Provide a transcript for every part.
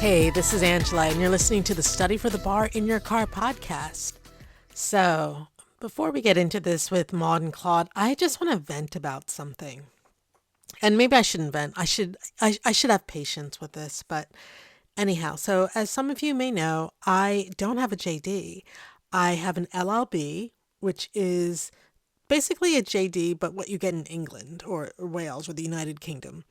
Hey, this is Angela, and you're listening to the Study for the Bar in Your Car podcast. So, before we get into this with Maud and Claude, I just want to vent about something. And maybe I shouldn't vent. I should have patience with this, but anyhow, so as some of you may know, I don't have a JD. I have an LLB, which is basically a JD, but what you get in England or Wales or the United Kingdom.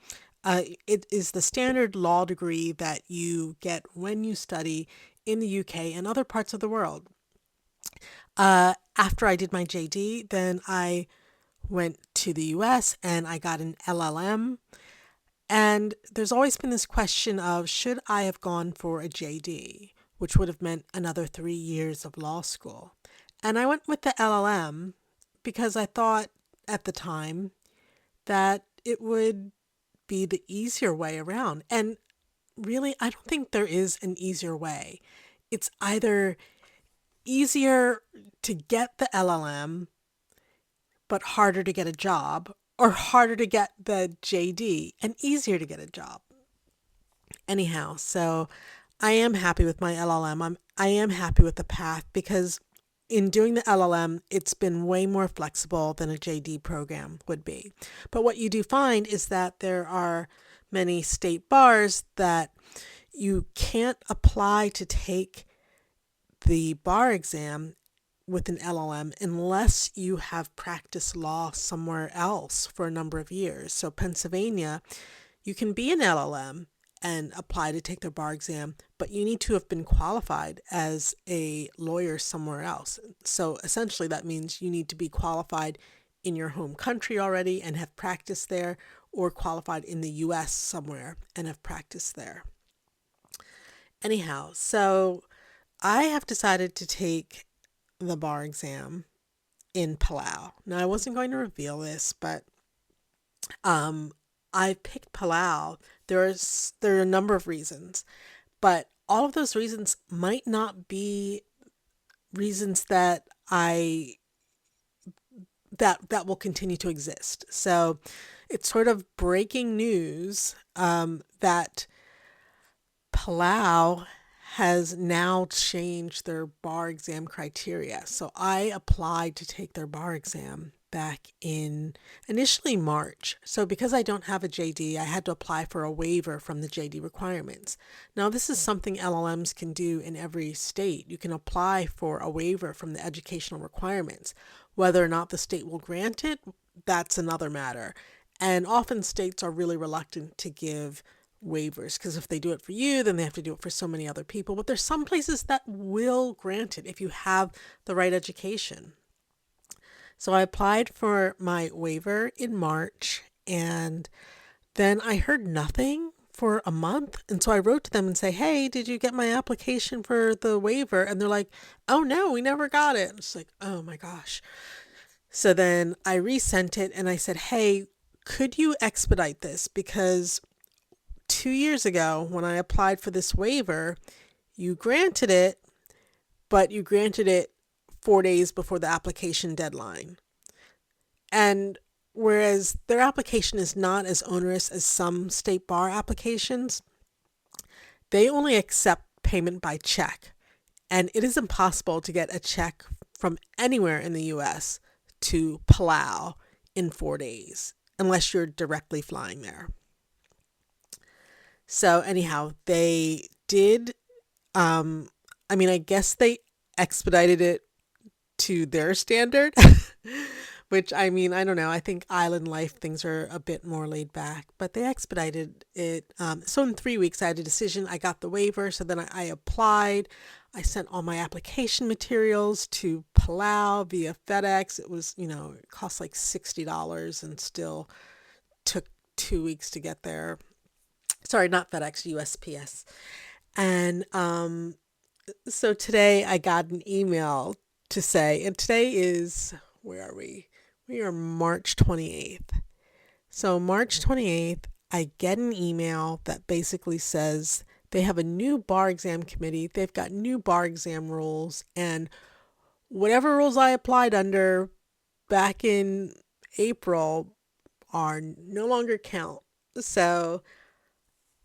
It is the standard law degree that you get when you study in the UK and other parts of the world. After I did my JD, then I went to the US and I got an LLM. And there's always been this question of should I have gone for a JD, which would have meant another 3 years of law school. And I went with the LLM because I thought at the time that it would be the easier way around. And really, I don't think there is an easier way. It's either easier to get the LLM, but harder to get a job, or harder to get the JD and easier to get a job. Anyhow, so I am happy with my LLM. I am happy with the path because in doing the LLM, it's been way more flexible than a JD program would be. But what you do find is that there are many state bars that you can't apply to take the bar exam with an LLM unless you have practiced law somewhere else for a number of years. So Pennsylvania, you can be an LLM and apply to take their bar exam, but you need to have been qualified as a lawyer somewhere else. So essentially that means you need to be qualified in your home country already and have practiced there, or qualified in the US somewhere and have practiced there. Anyhow, so I have decided to take the bar exam in Palau. Now I wasn't going to reveal this, but I picked Palau. There are a number of reasons, but all of those reasons might not be reasons that that will continue to exist. So it's sort of breaking news that Palau has now changed their bar exam criteria. So I applied to take their bar exam back in initially March. So because I don't have a JD, I had to apply for a waiver from the JD requirements. Now this is something LLMs can do in every state. You can apply for a waiver from the educational requirements. Whether or not the state will grant it, that's another matter. And often states are really reluctant to give waivers because if they do it for you, then they have to do it for so many other people. But there's some places that will grant it if you have the right education. So I applied for my waiver in March, and then I heard nothing for a month. And so I wrote to them and say, hey, did you get my application for the waiver? And they're like, oh no, we never got it. It's like, oh my gosh. So then I resent it and I said, hey, could you expedite this? Because 2 years ago when I applied for this waiver, you granted it, but you granted it 4 days before the application deadline. And whereas their application is not as onerous as some state bar applications, they only accept payment by check. And it is impossible to get a check from anywhere in the US to Palau in 4 days, unless you're directly flying there. So anyhow, they did, I guess they expedited it to their standard, which I don't know. I think island life things are a bit more laid back, but they expedited it. So in 3 weeks, I had a decision. I got the waiver. So then I applied. I sent all my application materials to Palau via FedEx. It was, it cost like $60 and still took 2 weeks to get there. Sorry, not FedEx, USPS. And so today I got an email to say, and today is, where are we? We are March 28th. So March 28th, I get an email that basically says they have a new bar exam committee. They've got new bar exam rules, and whatever rules I applied under back in April are no longer count. So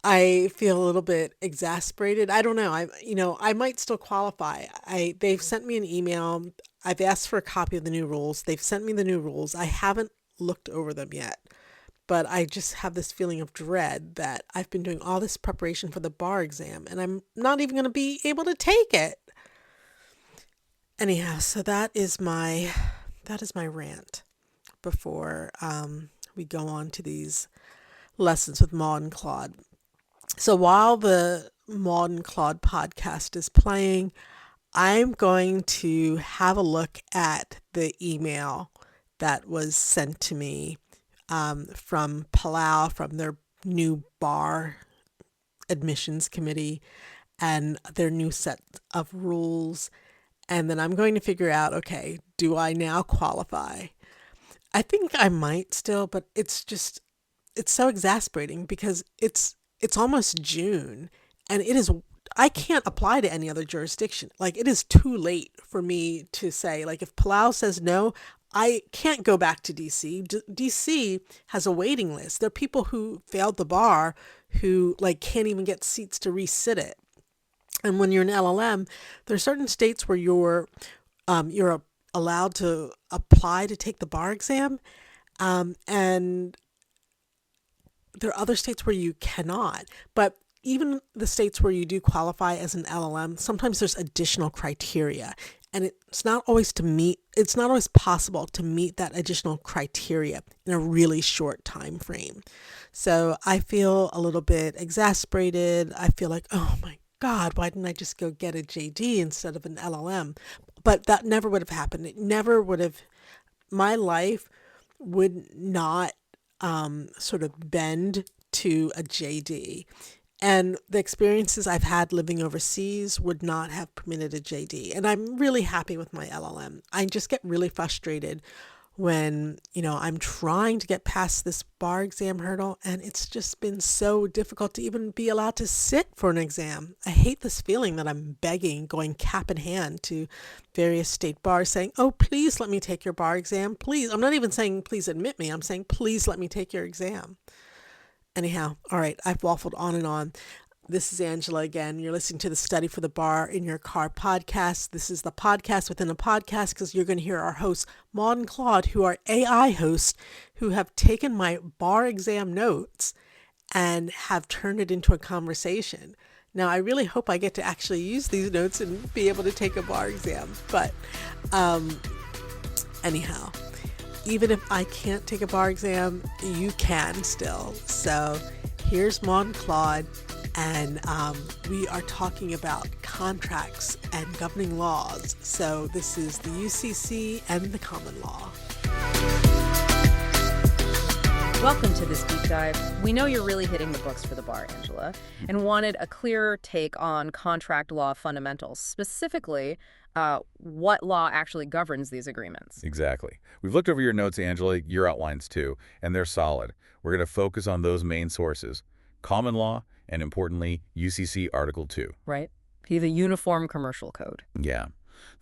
I feel a little bit exasperated. I don't know. I might still qualify. They've sent me an email. I've asked for a copy of the new rules. They've sent me the new rules. I haven't looked over them yet, but I just have this feeling of dread that I've been doing all this preparation for the bar exam and I'm not even going to be able to take it. Anyhow, so that is my rant before we go on to these lessons with Maud and Claude. So while the Maud and Claude podcast is playing, I'm going to have a look at the email that was sent to me from Palau, from their new bar admissions committee and their new set of rules. And then I'm going to figure out, okay, do I now qualify? I think I might still, but it's so exasperating because it's almost June and I can't apply to any other jurisdiction. Like it is too late for me to say, like if Palau says no, I can't go back to DC. DC has a waiting list. There are people who failed the bar who like can't even get seats to resit it. And when you're an LLM, there are certain states where you're allowed to apply to take the bar exam, and there are other states where you cannot. But even the states where you do qualify as an LLM, sometimes there's additional criteria, and it's not always possible to meet that additional criteria in a really short time frame. So I feel a little bit exasperated. I feel like, oh my God, why didn't I just go get a JD instead of an LLM? But that never would have happened. It never would have, my life would not sort of bend to a JD. And the experiences I've had living overseas would not have permitted a JD. And I'm really happy with my LLM. I just get really frustrated when, I'm trying to get past this bar exam hurdle and it's just been so difficult to even be allowed to sit for an exam. I hate this feeling that I'm begging, going cap in hand to various state bars saying, oh, please let me take your bar exam. Please. I'm not even saying, please admit me. I'm saying, please let me take your exam. Anyhow, all right, I've waffled on and on. This is Angela again. You're listening to the Study for the Bar in Your Car podcast. This is the podcast within a podcast because you're going to hear our hosts, Maud and Claude, who are AI hosts who have taken my bar exam notes and have turned it into a conversation. Now, I really hope I get to actually use these notes and be able to take a bar exam. But anyhow, even if I can't take a bar exam, you can still. So here's Maud and Claude. And we are talking about contracts and governing laws. So this is the UCC and the Common Law. Welcome to this deep dive. We know you're really hitting the books for the bar, Angela, and wanted a clearer take on contract law fundamentals, specifically what law actually governs these agreements. Exactly. We've looked over your notes, Angela, your outlines too, and they're solid. We're going to focus on those main sources, common law, and importantly, UCC Article 2. Right. The Uniform Commercial Code. Yeah.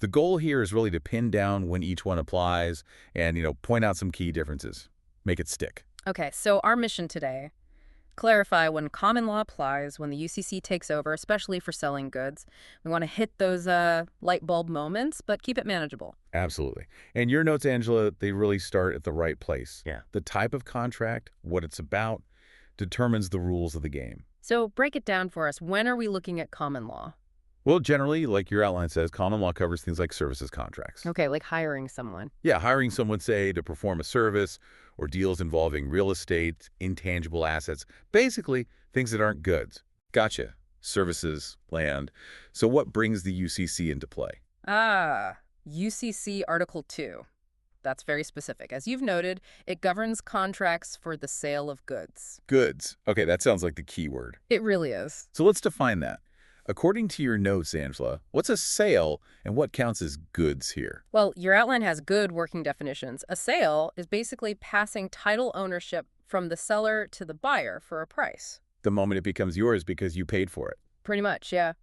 The goal here is really to pin down when each one applies and, point out some key differences. Make it stick. Okay, so our mission today, clarify when common law applies, when the UCC takes over, especially for selling goods. We want to hit those light bulb moments, but keep it manageable. Absolutely. And your notes, Angela, they really start at the right place. Yeah. The type of contract, what it's about, determines the rules of the game. So break it down for us. When are we looking at common law? Well, generally, like your outline says, common law covers things like services contracts. Okay, like hiring someone. Yeah, hiring someone, say, to perform a service or deals involving real estate, intangible assets, basically things that aren't goods. Gotcha. Services, land. So what brings the UCC into play? UCC Article 2. That's very specific. As you've noted, it governs contracts for the sale of goods. Goods. Okay, that sounds like the key word. It really is. So let's define that. According to your notes, Angela, what's a sale and what counts as goods here? Well, your outline has good working definitions. A sale is basically passing title ownership from the seller to the buyer for a price. The moment it becomes yours because you paid for it. Pretty much, yeah.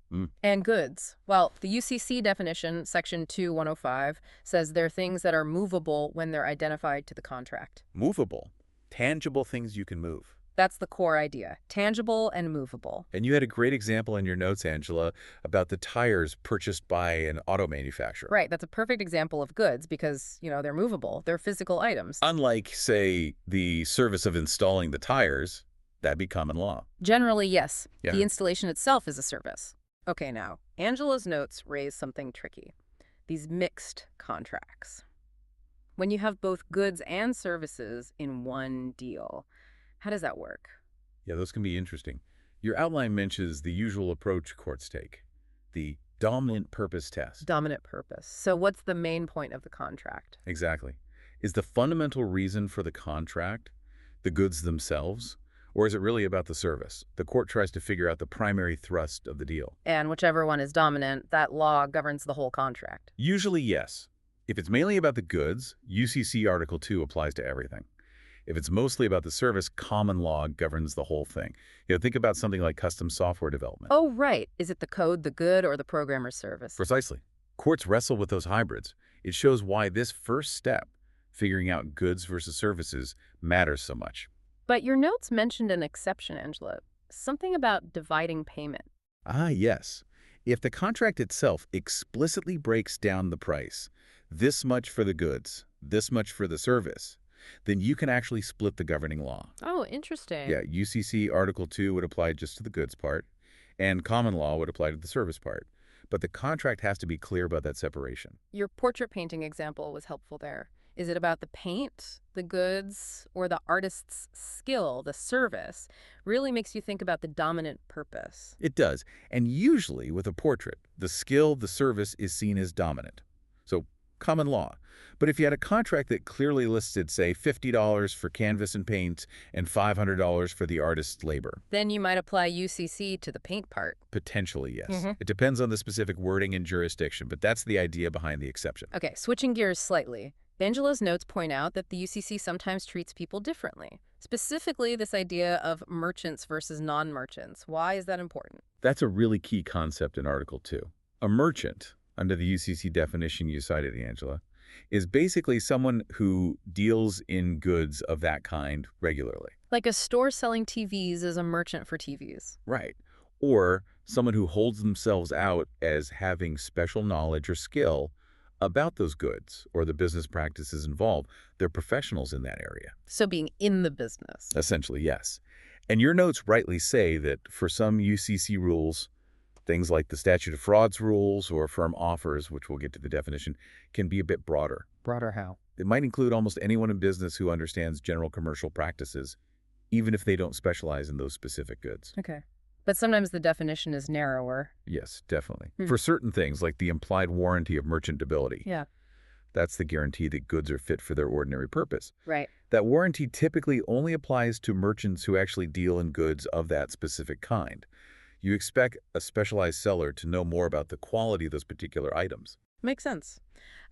And goods. Well, the UCC definition, Section 2105, says they're things that are movable when they're identified to the contract. Movable. Tangible things you can move. That's the core idea. Tangible and movable. And you had a great example in your notes, Angela, about the tires purchased by an auto manufacturer. Right, that's a perfect example of goods because, they're movable. They're physical items. Unlike, say, the service of installing the tires, that'd be common law. Generally, yes. Yeah. The installation itself is a service. Okay, now, Angela's notes raise something tricky. These mixed contracts. When you have both goods and services in one deal, how does that work? Yeah, those can be interesting. Your outline mentions the usual approach courts take, the dominant purpose test. Dominant purpose. So what's the main point of the contract? Exactly. Is the fundamental reason for the contract the goods themselves, or is it really about the service? The court tries to figure out the primary thrust of the deal. And whichever one is dominant, that law governs the whole contract. Usually, yes. If it's mainly about the goods, UCC Article 2 applies to everything. If it's mostly about the service, common law governs the whole thing. Think about something like custom software development. Oh, right. Is it the code, the good, or the programmer's service? Precisely. Courts wrestle with those hybrids. It shows why this first step, figuring out goods versus services, matters so much. But your notes mentioned an exception, Angela. Something about dividing payment. Ah, yes. If the contract itself explicitly breaks down the price, this much for the goods, this much for the service, then you can actually split the governing law. Oh, interesting. Yeah, UCC Article 2 would apply just to the goods part, and common law would apply to the service part. But the contract has to be clear about that separation. Your portrait painting example was helpful there. Is it about the paint, the goods, or the artist's skill, the service? Really makes you think about the dominant purpose. It does, and usually with a portrait, the skill, the service is seen as dominant. So, common law. But if you had a contract that clearly listed, say, $50 for canvas and paint and $500 for the artist's labor. Then you might apply UCC to the paint part. Potentially, yes. Mm-hmm. It depends on the specific wording and jurisdiction, but that's the idea behind the exception. Okay, switching gears slightly. Angela's notes point out that the UCC sometimes treats people differently. Specifically, this idea of merchants versus non-merchants. Why is that important? That's a really key concept in Article 2. A merchant, under the UCC definition you cited, Angela, is basically someone who deals in goods of that kind regularly. Like a store selling TVs is a merchant for TVs. Right. Or someone who holds themselves out as having special knowledge or skill about those goods or the business practices involved. They're professionals in that area. So being in the business. Essentially, yes. And your notes rightly say that for some UCC rules, things like the statute of frauds rules or firm offers, which we'll get to the definition, can be a bit broader. Broader how? It might include almost anyone in business who understands general commercial practices, even if they don't specialize in those specific goods. Okay. But sometimes the definition is narrower. Yes, definitely. For certain things, like the implied warranty of merchantability. Yeah. That's the guarantee that goods are fit for their ordinary purpose. Right. That warranty typically only applies to merchants who actually deal in goods of that specific kind. You expect a specialized seller to know more about the quality of those particular items. Makes sense.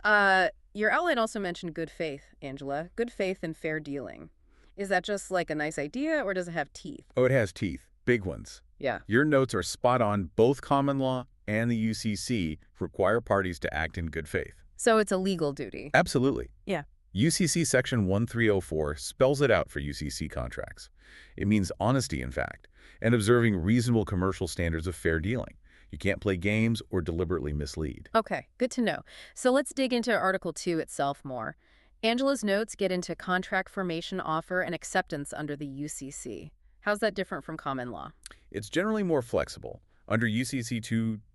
Your outline also mentioned good faith, Angela. Good faith and fair dealing. Is that just like a nice idea, or does it have teeth? Oh, it has teeth. Big ones. Yeah. Your notes are spot on. Both common law and the UCC require parties to act in good faith. So it's a legal duty. Absolutely. Yeah. UCC Section 1304 spells it out for UCC contracts. It means honesty, in fact, and observing reasonable commercial standards of fair dealing. You can't play games or deliberately mislead. Okay, good to know. So let's dig into Article 2 itself more. Angela's notes get into contract formation, offer, and acceptance under the UCC. How's that different from common law? It's generally more flexible. Under UCC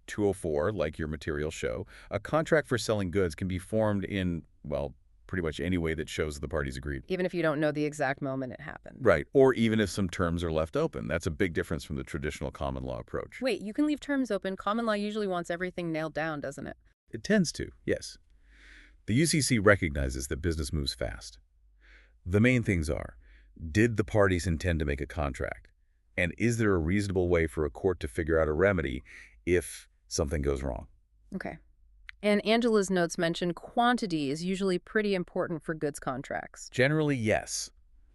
204, like your materials show, a contract for selling goods can be formed in, well, pretty much any way that shows the parties agreed. Even if you don't know the exact moment it happened. Right, or even if some terms are left open. That's a big difference from the traditional common law approach. Wait, you can leave terms open. Common law usually wants everything nailed down, doesn't it? It tends to, yes. The UCC recognizes that business moves fast. The main things are, did the parties intend to make a contract? And is there a reasonable way for a court to figure out a remedy if something goes wrong? Okay. And Angela's notes mention quantity is usually pretty important for goods contracts. Generally, yes.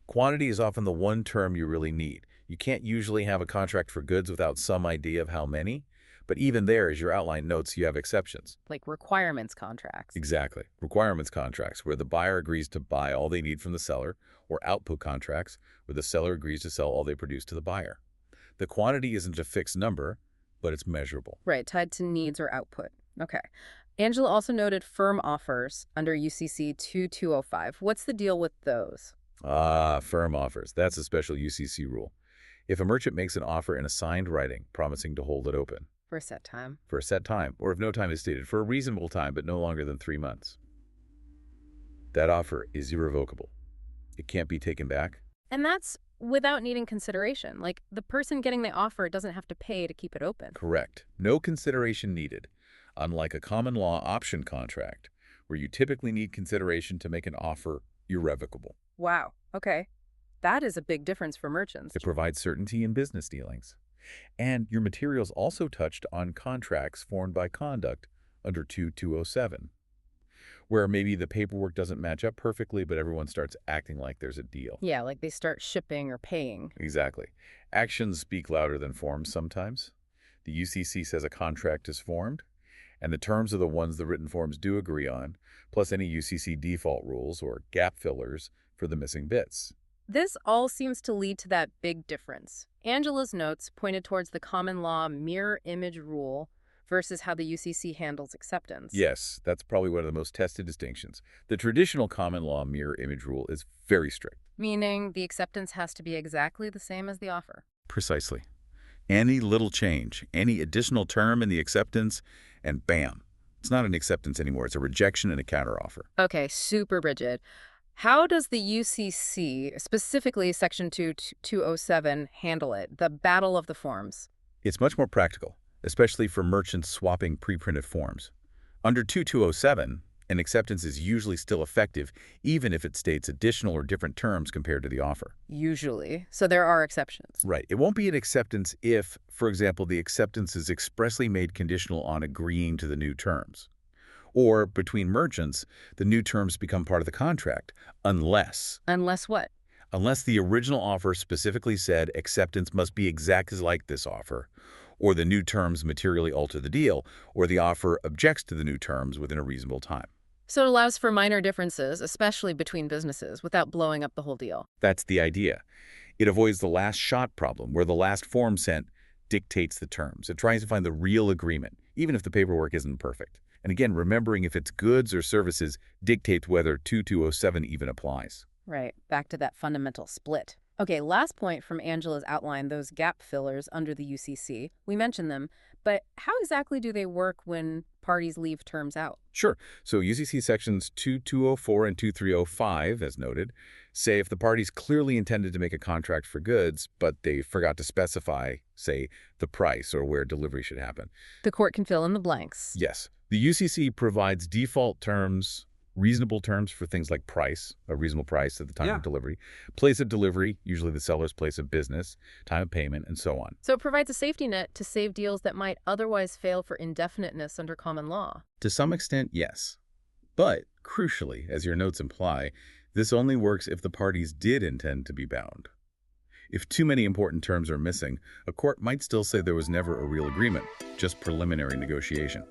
Quantity is often the one term you really need. You can't usually have a contract for goods without some idea of how many, But even there, as your outline notes, you have exceptions. Like requirements contracts. Exactly. Requirements contracts, where the buyer agrees to buy all they need from the seller, or output contracts, where the seller agrees to sell all they produce to the buyer. The quantity isn't a fixed number, but it's measurable. Right, tied to needs or output. Okay. Angela also noted firm offers under UCC 2205. What's the deal with those? Firm offers. That's a special UCC rule. If a merchant makes an offer in a signed writing, promising to hold it open For a set time. for a set time, or if no time is stated, for a reasonable time but no longer than 3 months, that offer is irrevocable. It can't be taken back. And that's without needing consideration. Like, the person getting the offer doesn't have to pay to keep it open. Correct. No consideration needed, unlike a common law option contract, where you typically need consideration to make an offer irrevocable. Wow. Okay. That is a big difference for merchants. It provides certainty in business dealings. And your materials also touched on contracts formed by conduct under 2207, where maybe the paperwork doesn't match up perfectly, but everyone starts acting like there's a deal. Yeah, like they start shipping or paying. Exactly. Actions speak louder than forms sometimes. The UCC says a contract is formed, and the terms are the ones the written forms do agree on, plus any UCC default rules or gap fillers for the missing bits. This all seems to lead to that big difference. Angela's notes pointed towards the common law mirror image rule versus how the UCC handles acceptance. Yes, that's probably one of the most tested distinctions. The traditional common law mirror image rule is very strict. Meaning the acceptance has to be exactly the same as the offer. Precisely. Any little change, any additional term in the acceptance, and bam, it's not an acceptance anymore. It's a rejection and a counteroffer. Okay, super rigid. How does the UCC, specifically Section 2207, handle it, the battle of the forms? It's much more practical, especially for merchants swapping pre-printed forms. Under 2207, an acceptance is usually still effective, even if it states additional or different terms compared to the offer. Usually. So there are exceptions. Right. It won't be an acceptance if, for example, the acceptance is expressly made conditional on agreeing to the new terms. Or between merchants, the new terms become part of the contract, unless Unless what? unless the original offer specifically said acceptance must be exactly like this offer, or the new terms materially alter the deal, or the offer objects to the new terms within a reasonable time. So it allows for minor differences, especially between businesses, without blowing up the whole deal. That's the idea. It avoids the last shot problem, where the last form sent dictates the terms. It tries to find the real agreement, even if the paperwork isn't perfect. And again, remembering if it's goods or services dictates whether 2207 even applies. Right, back to that fundamental split. Okay, last point from Angela's outline, those gap fillers under the UCC. We mentioned them, but how exactly do they work when parties leave terms out? Sure. So UCC sections 2204 and 2305, as noted, say if the parties clearly intended to make a contract for goods, but they forgot to specify, say, the price or where delivery should happen. The court can fill in the blanks. Yes. The UCC provides default terms, reasonable terms for things like price, a reasonable price at the time of delivery, place of delivery, usually the seller's place of business, time of payment, and so on. So it provides a safety net to save deals that might otherwise fail for indefiniteness under common law. To some extent, yes. But, crucially, as your notes imply, this only works if the parties did intend to be bound. If too many important terms are missing, a court might still say there was never a real agreement, just preliminary negotiation.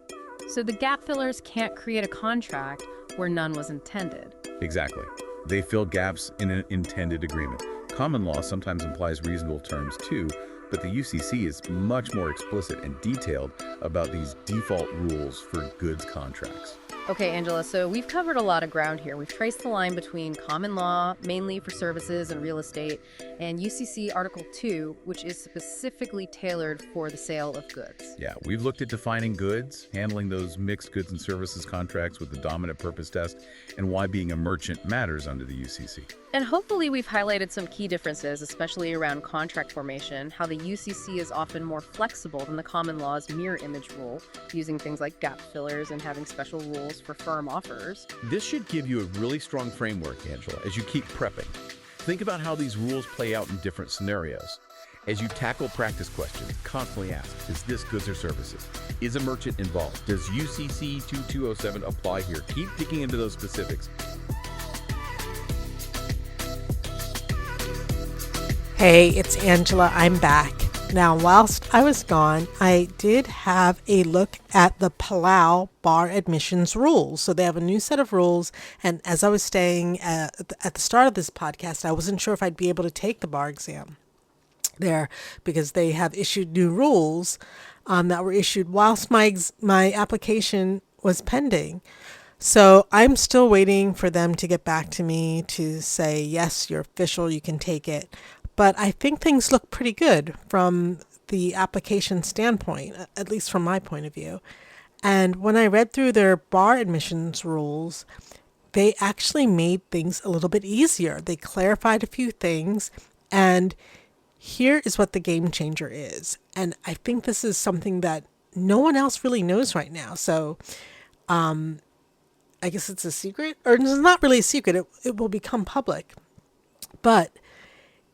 So the gap fillers can't create a contract where none was intended. Exactly. They fill gaps in an intended agreement. Common law sometimes implies reasonable terms too, but the UCC is much more explicit and detailed about these default rules for goods contracts. Okay, Angela, so we've covered a lot of ground here. We've traced the line between common law, mainly for services and real estate, and UCC Article 2, which is specifically tailored for the sale of goods. Yeah, we've looked at defining goods, handling those mixed goods and services contracts with the dominant purpose test, and why being a merchant matters under the UCC. And hopefully we've highlighted some key differences, especially around contract formation, how the UCC is often more flexible than the common law's mirror image rule, using things like gap fillers and having special rules for firm offers. This should give you a really strong framework, Angela, as you keep prepping. Think about how these rules play out in different scenarios. As you tackle practice questions, constantly ask, is this goods or services? Is a merchant involved? Does UCC 2207 apply here? Keep digging into those specifics. Hey, it's Angela. I'm back. Now, whilst I was gone, I did have a look at the Palau bar admissions rules. So they have a new set of rules. And as I was saying at the start of this podcast, I wasn't sure if I'd be able to take the bar exam there because they have issued new rules that were issued whilst my application was pending. So I'm still waiting for them to get back to me to say, yes, you're official, you can take it. But I think things look pretty good from the application standpoint, at least from my point of view. And when I read through their bar admissions rules, they actually made things a little bit easier. They clarified a few things, and here is what the game changer is. And I think this is something that no one else really knows right now. So I guess it's a secret, or it's not really a secret. It will become public. But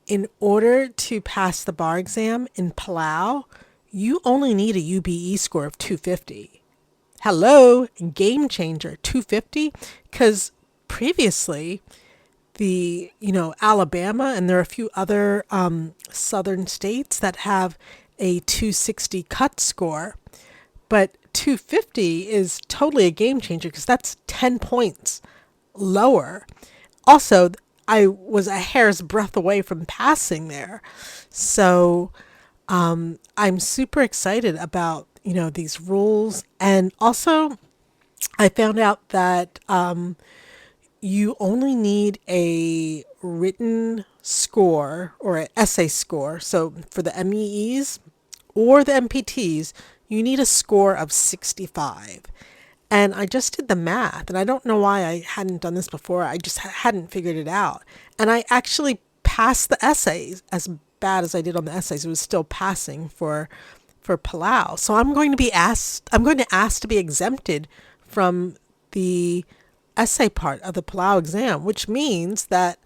in order to pass the bar exam in Palau, you only need a UBE score of 250. Hello, game changer, 250? Because previously, Alabama, and there are a few other southern states that have a 260 cut score, but 250 is totally a game changer because that's 10 points lower. Also, I was a hair's breadth away from passing there. So I'm super excited about, these rules. And also, I found out that you only need a written score or an essay score. So for the MEEs or the MPTs, you need a score of 65. And I just did the math, and I don't know why I hadn't done this before. I just hadn't figured it out. And I actually passed the essays. As bad as I did on the essays, it was still passing for Palau. So I'm going to ask to be exempted from the essay part of the Palau exam, which means that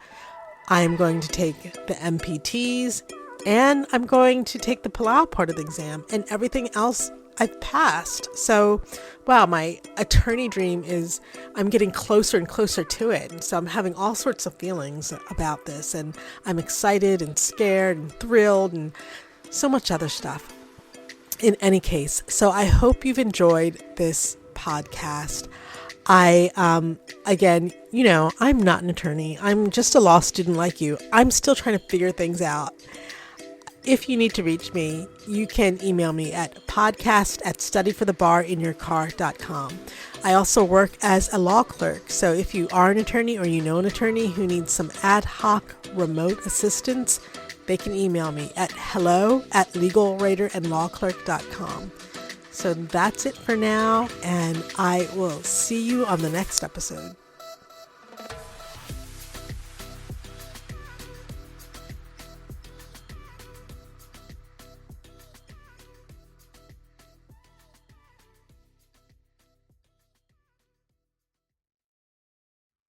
I am going to take the MPTs and I'm going to take the Palau part of the exam, and everything else I've passed. So, wow, my attorney dream is, I'm getting closer and closer to it. And so I'm having all sorts of feelings about this, and I'm excited and scared and thrilled and so much other stuff. In any case, so I hope you've enjoyed this podcast. Again, I'm not an attorney. I'm just a law student like you. I'm still trying to figure things out. If you need to reach me, you can email me at podcast@studyforthebarinyourcar.com. I also work as a law clerk. So if you are an attorney or you know an attorney who needs some ad hoc remote assistance, they can email me at hello@legalwriterandlawclerk.com. So that's it for now, and I will see you on the next episode.